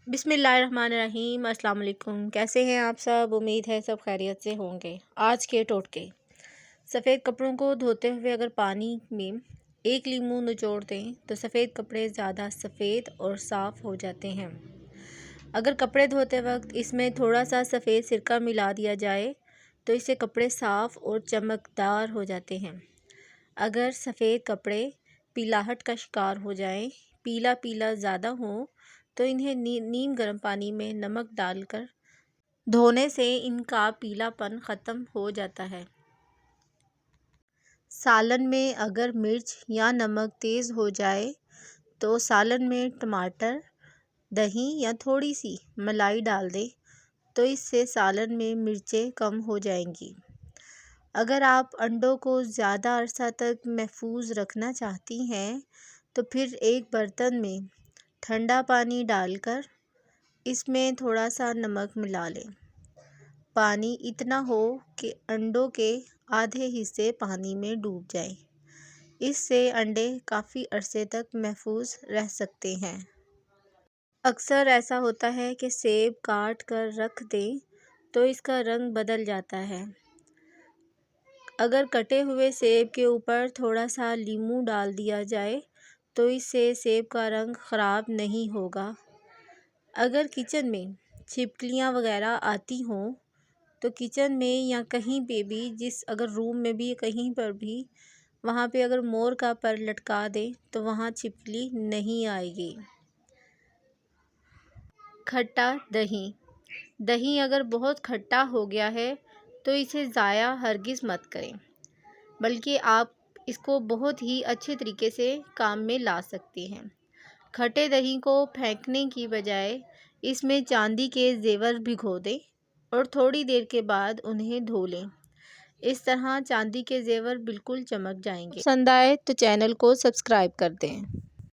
बिस्मिल्लाहिर्रहमानिर्रहीम। अस्सलाम वालेकुम। कैसे हैं आप सब? उम्मीद है सब खैरियत से होंगे। आज के टोटके। सफ़ेद कपड़ों को धोते हुए अगर पानी में एक लीमू निचोड़ दें तो सफ़ेद कपड़े ज़्यादा सफ़ेद और साफ़ हो जाते हैं। अगर कपड़े धोते वक्त इसमें थोड़ा सा सफ़ेद सिरका मिला दिया जाए तो इससे कपड़े साफ़ और चमकदार हो जाते हैं। अगर सफ़ेद कपड़े पीलाहट का शिकार हो जाएं, पीला पीला ज़्यादा हो तो इन्हें नीम गर्म पानी में नमक डालकर धोने से इनका पीलापन ख़त्म हो जाता है। सालन में अगर मिर्च या नमक तेज़ हो जाए तो सालन में टमाटर, दही या थोड़ी सी मलाई डाल दें तो इससे सालन में मिर्चें कम हो जाएंगी। अगर आप अंडों को ज़्यादा अरसा तक महफूज रखना चाहती हैं तो फिर एक बर्तन में ठंडा पानी डालकर इसमें थोड़ा सा नमक मिला लें। पानी इतना हो कि अंडों के आधे हिस्से पानी में डूब जाएं। इससे अंडे काफ़ी अरसे तक महफूज रह सकते हैं। अक्सर ऐसा होता है कि सेब काट कर रख दें तो इसका रंग बदल जाता है। अगर कटे हुए सेब के ऊपर थोड़ा सा लीमू डाल दिया जाए तो इससे सेब का रंग ख़राब नहीं होगा। अगर किचन में छिपकलियाँ वगैरह आती हों तो किचन में या कहीं पे भी अगर रूम में भी कहीं पर भी वहाँ पे अगर मोर का पर लटका दें तो वहाँ छिपकली नहीं आएगी। खट्टा दही अगर बहुत खट्टा हो गया है तो इसे ज़ाया हरगिज़ मत करें, बल्कि आप इसको बहुत ही अच्छे तरीके से काम में ला सकते हैं। खट्टे दही को फेंकने की बजाय इसमें चांदी के जेवर भिगो दें और थोड़ी देर के बाद उन्हें धो लें। इस तरह चांदी के जेवर बिल्कुल चमक जाएंगे। पसंद आए तो चैनल को सब्सक्राइब कर दें।